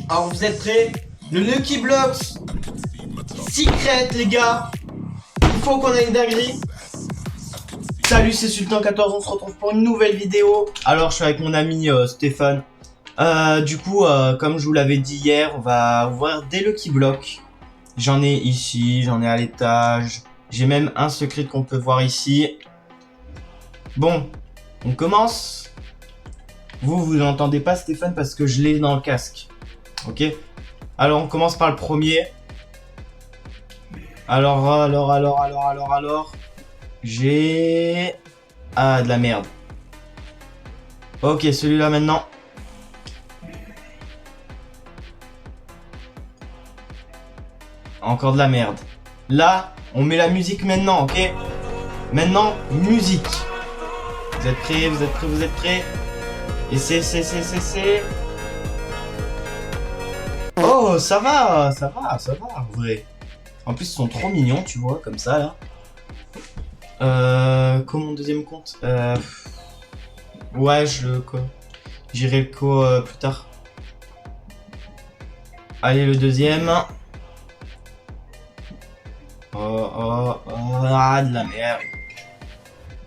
Alors vous êtes prêts? Le Lucky Blocks Secret les gars. Il faut qu'on ait une dinguerie. Salut, c'est Sultan14, on se retrouve pour une nouvelle vidéo. Alors je suis avec mon ami Stéphane. Du coup, comme je vous l'avais dit hier, on va ouvrir des Lucky Blocks. J'en ai ici, j'en ai à l'étage. J'ai même un secret qu'on peut voir ici. Bon, on commence. Vous n'entendez pas Stéphane parce que je l'ai dans le casque. Ok. Alors on commence par le premier. Alors. J'ai... Ah, de la merde. Ok, celui-là maintenant. Encore de la merde. Là, on met la musique maintenant, ok? Maintenant, musique. Vous êtes prêts? Vous êtes prêts? Et c'est... Oh, ça va, en vrai. En plus, ils sont trop mignons, tu vois, comme ça, là. Mon deuxième compte ouais, j'irai le plus tard. Allez, le deuxième. Ah, de la merde.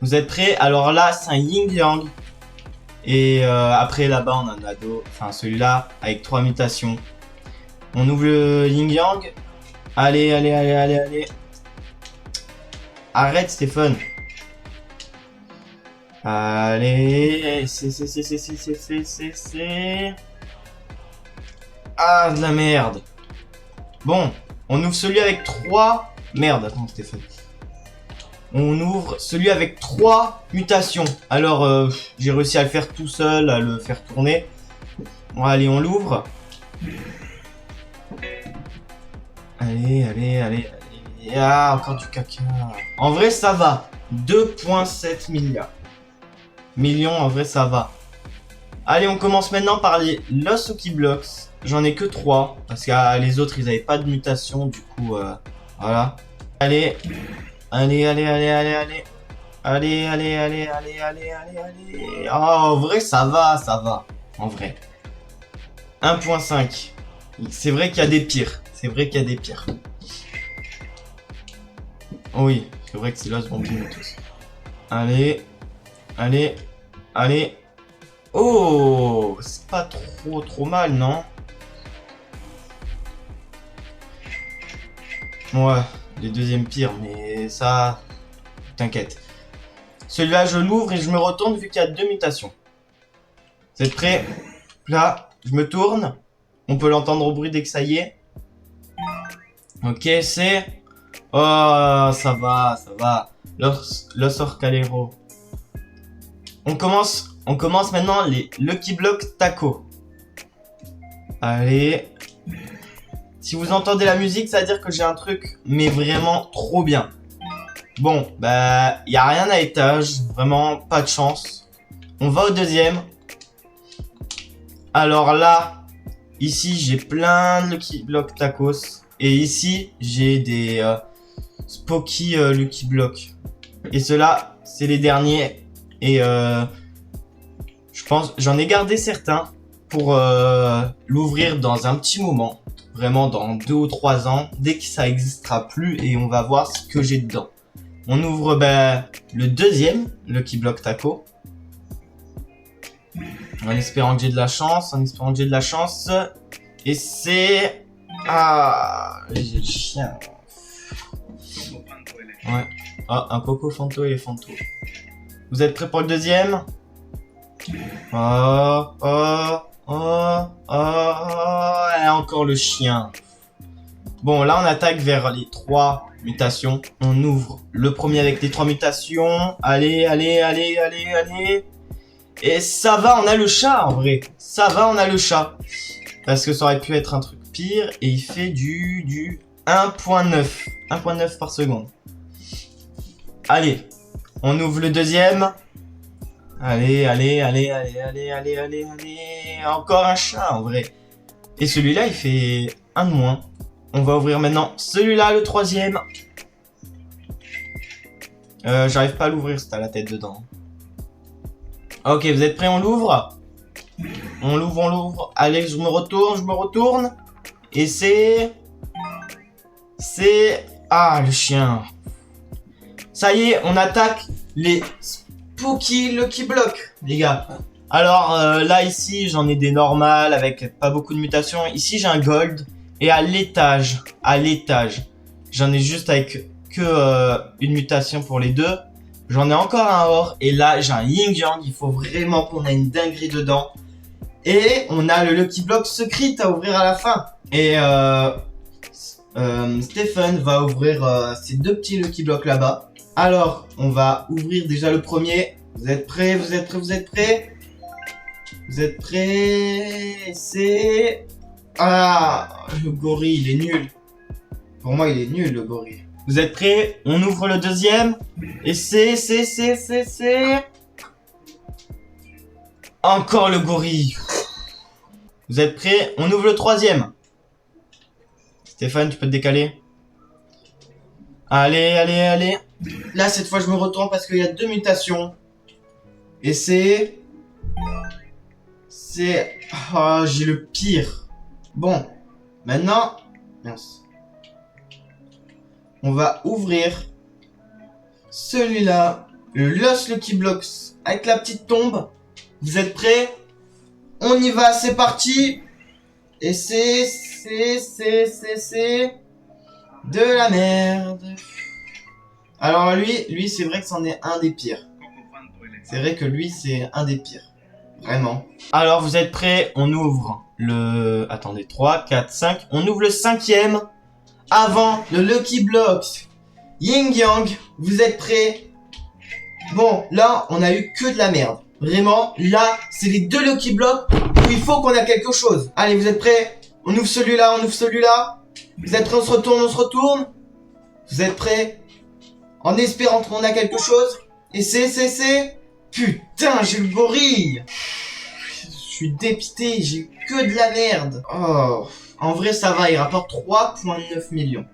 Vous êtes prêts? Alors là, c'est un yin-yang. Et après, là-bas, on a un ado. Enfin, celui-là, avec 3 mutations. On ouvre le yin-yang. Allez. Arrête, Stéphane. Allez, c'est... Ah, de la merde. Bon, on ouvre celui avec 3... Merde, attends, Stéphane. On ouvre celui avec 3 mutations. Alors, j'ai réussi à le faire tout seul, à le faire tourner. Bon, allez, on l'ouvre. Allez. Ah, encore du caca. En vrai, ça va. 2,7 milliards. Millions, en vrai, ça va. Allez, on commence maintenant par les Los Lucky Blocks. J'en ai que 3. Parce que les autres, ils n'avaient pas de mutation. Du coup, voilà. Allez. Allez. Oh, en vrai, ça va. En vrai. 1,5. C'est vrai qu'il y a des pires. Oui, c'est vrai que c'est Los Bambinos tous. Allez. Oh, c'est pas trop mal, non? Ouais, les deuxièmes pires, mais ça... T'inquiète. Celui-là, je l'ouvre et je me retourne vu qu'il y a 2 mutations. Vous êtes prêts? Là, je me tourne. On peut l'entendre au bruit dès que ça y est. Ok, c'est... Oh, ça va. Los Orcaleros. On commence maintenant les Lucky Block Taco. Allez. Si vous entendez la musique, ça veut dire que j'ai un truc, mais vraiment trop bien. Bon, bah, y a rien à étage. Vraiment, pas de chance. On va au deuxième. Alors là, ici, j'ai plein de Lucky Block Tacos. Et ici, j'ai des Spooky Lucky Block. Et ceux-là, c'est les derniers. Et je pense, j'en ai gardé certains pour l'ouvrir dans un petit moment. Vraiment dans 2 ou 3 ans, dès que ça existera plus. Et on va voir ce que j'ai dedans. On ouvre le deuxième Lucky Block Taco. En espérant que j'ai de la chance. Et c'est... Ah, j'ai le chien. Ouais. Ah, un Coco Fanto et Fanto. Vous êtes prêts pour le deuxième? Oh, et encore le chien. Bon, là, on attaque vers les 3 mutations. On ouvre le premier avec les 3 mutations. Allez. Et ça va, on a le chat, en vrai. Parce que ça aurait pu être un truc pire. Et il fait du 1,9. 1,9 par seconde. Allez, on ouvre le deuxième. Allez. Encore un chat, en vrai. Et celui-là, il fait 1 de moins. On va ouvrir maintenant celui-là, le troisième. J'arrive pas à l'ouvrir, c'est à la tête dedans. Ok, vous êtes prêts, on l'ouvre? On l'ouvre, on l'ouvre. Allez, je me retourne. Et c'est... Ah, le chien. Ça y est, on attaque les Spooky Lucky Blocks, les gars. Alors, là, ici, j'en ai des normales avec pas beaucoup de mutations. Ici, j'ai un gold. Et à l'étage, j'en ai juste avec que une mutation pour les deux. J'en ai encore un or. Et là, j'ai un yin yang. Il faut vraiment qu'on ait une dinguerie dedans. Et on a le Lucky Block Secret à ouvrir à la fin. Et Stephen va ouvrir ces deux petits Lucky Blocks là-bas. Alors, on va ouvrir déjà le premier. Vous êtes prêts? Vous êtes prêts? C'est... Ah, le gorille, il est nul. Pour moi, il est nul, le gorille. Vous êtes prêts? On ouvre le deuxième. Et c'est... Encore le gorille. Vous êtes prêts? On ouvre le troisième. Stéphane, tu peux te décaler? Allez. Là, cette fois, je me retourne parce qu'il y a deux mutations. Et c'est... Ah, j'ai le pire. Bon, maintenant... Mince. On va ouvrir celui-là. Le Lost Lucky Blocks avec la petite tombe. Vous êtes prêts? On y va, c'est parti. Et c'est de la merde. Alors lui c'est vrai que c'en est un des pires. C'est vrai que lui c'est un des pires. Vraiment. Alors vous êtes prêts? On ouvre le... Attendez, 3, 4, 5. On ouvre le cinquième. Avant le Lucky Blocks Yin Yang. Vous êtes prêts? Bon, là on a eu que de la merde. Vraiment, là c'est les deux Lucky Blocks où il faut qu'on a quelque chose. Allez, vous êtes prêts? On ouvre celui-là, Vous êtes prêts? On se retourne. Vous êtes prêts? En espérant qu'on a quelque chose. Et c'est... Putain, j'ai le gorille. Je suis dépité, j'ai que de la merde. Oh, en vrai ça va, il rapporte 3,9 millions.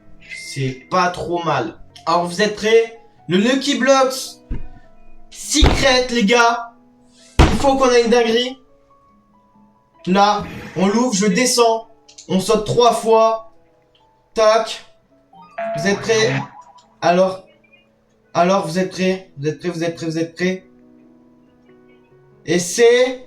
C'est pas trop mal. Alors vous êtes prêts? Le Lucky Blocks Secret, les gars. Il faut qu'on ait une dinguerie. Là, on l'ouvre, je descends. On saute 3 fois. Tac. Vous êtes prêts? Alors, vous êtes prêts? Vous êtes prêts? Et c'est...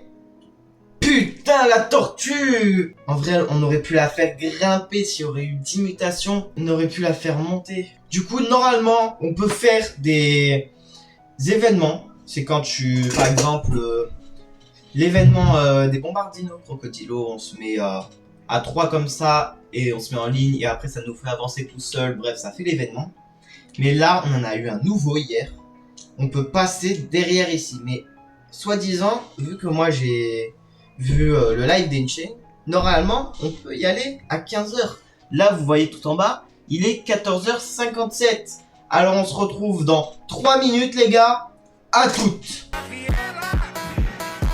Putain, la tortue! En vrai, on aurait pu la faire grimper s'il y aurait eu 10 mutations. On aurait pu la faire monter. Du coup, normalement, on peut faire des événements. C'est quand tu... Par exemple, l'événement des bombardinos crocodilo. On se met à 3 comme ça. Et on se met en ligne. Et après, ça nous fait avancer tout seul. Bref, ça fait l'événement. Mais là, on en a eu un nouveau hier. On peut passer derrière ici. Mais... Soi-disant, vu que moi j'ai vu le live d'Enchain, normalement on peut y aller à 15h. Là vous voyez tout en bas, il est 14h57. Alors on se retrouve dans 3 minutes les gars. À toutes.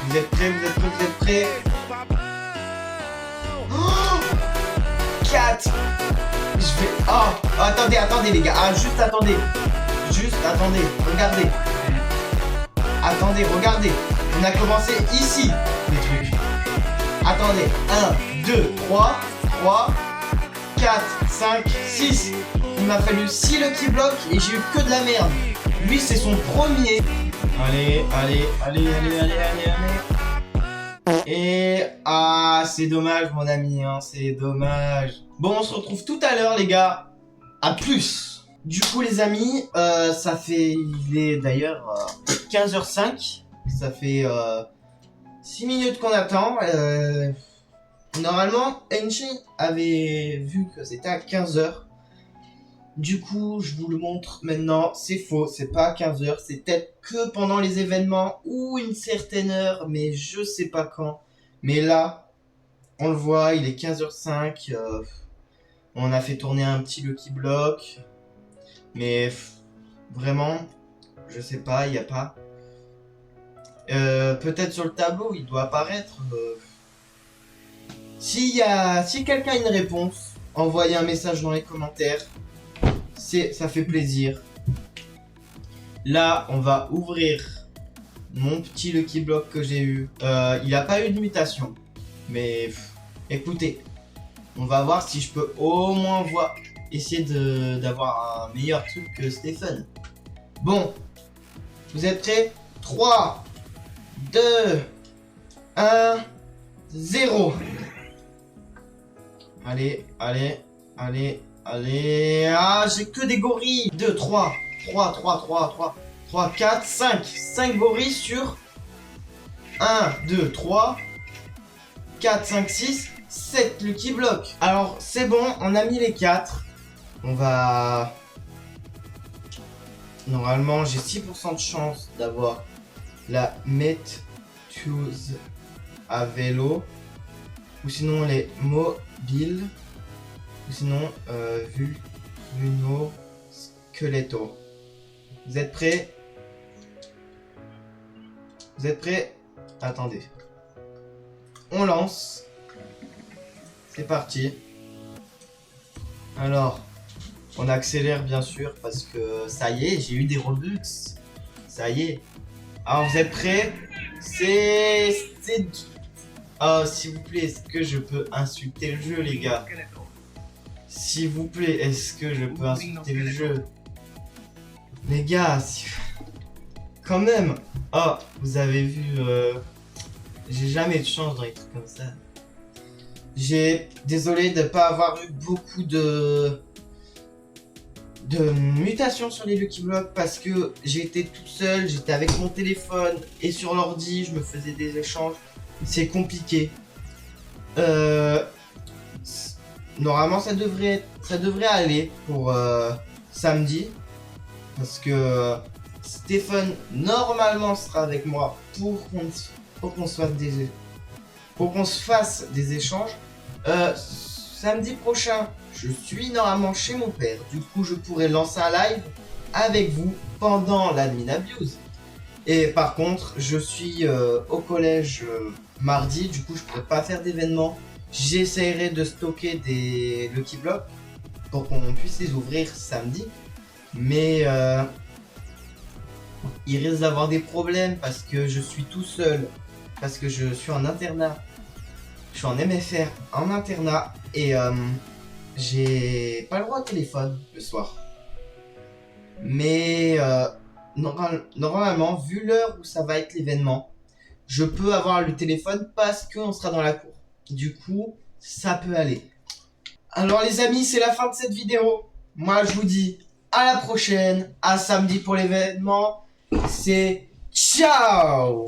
Vous êtes prêts? Oh 4. Je vais... Oh attendez les gars. Ah juste attendez. Regardez. Attendez, regardez. On a commencé ici, les trucs. Attendez. 1, 2, 3, 4, 5, 6. Il m'a fallu 6 Lucky Blocks et j'ai eu que de la merde. Lui, c'est son premier. Allez. Et... Ah, c'est dommage, mon ami, hein. C'est dommage. Bon, on se retrouve tout à l'heure, les gars. À plus. Du coup les amis, ça fait, il est d'ailleurs 15h05, ça fait 6 minutes qu'on attend. Normalement, Enchi avait vu que c'était à 15h. Du coup, je vous le montre maintenant, c'est faux, c'est pas à 15h, c'est peut-être que pendant les événements ou une certaine heure, mais je sais pas quand. Mais là, on le voit, il est 15h05, on a fait tourner un petit Lucky Block. Mais vraiment, je sais pas, il n'y a pas. Peut-être sur le tableau, il doit apparaître. Si quelqu'un a une réponse, envoyez un message dans les commentaires. Ça fait plaisir. Là, on va ouvrir mon petit Lucky Block que j'ai eu. Il a pas eu de mutation. Mais écoutez, on va voir si je peux au moins essayer d'avoir un meilleur truc que Stéphane. Bon, vous êtes prêts? 3, 2, 1, 0. Allez, allez, allez, allez. Ah, j'ai que des gorilles. 2, 3, 4, 5. 5 gorilles sur 1, 2, 3, 4, 5, 6, 7 Lucky Block. Alors, c'est bon, on a mis les 4. On va... Normalement, j'ai 6% de chance d'avoir la Metuse à vélo. Ou sinon les mobiles. Ou sinon Vulno Skeletto. Vous êtes prêts? Vous êtes prêts? Attendez. On lance. C'est parti. Alors, on accélère bien sûr parce que ça y est, j'ai eu des Robux. Ça y est. Alors, vous êtes prêts? C'est... Oh, s'il vous plaît, est-ce que je peux insulter le jeu, les gars? S'il vous plaît, est-ce que je peux insulter le jeu? Les gars, quand même. Oh, vous avez vu... J'ai jamais de chance dans les trucs comme ça. Désolé de ne pas avoir eu beaucoup de mutations sur les Lucky Block parce que j'étais tout seul, j'étais avec mon téléphone et sur l'ordi, je me faisais des échanges. C'est compliqué. Normalement, ça devrait aller pour samedi. Parce que Stéphane, normalement, sera avec moi pour qu'on se fasse des échanges. Samedi prochain, je suis normalement chez mon père. Du coup, je pourrais lancer un live avec vous pendant l'admin abuse. Et par contre, je suis au collège mardi. Du coup, je pourrais pas faire d'événement. J'essaierai de stocker des Lucky Blocks pour qu'on puisse les ouvrir samedi. Mais il risque d'avoir des problèmes parce que je suis tout seul. Parce que je suis en internat. Je suis en MFR en internat et j'ai pas le droit au téléphone le soir. Mais normalement, vu l'heure où ça va être l'événement, je peux avoir le téléphone parce qu'on sera dans la cour. Du coup, ça peut aller. Alors les amis, c'est la fin de cette vidéo. Moi, je vous dis à la prochaine, à samedi pour l'événement. C'est ciao!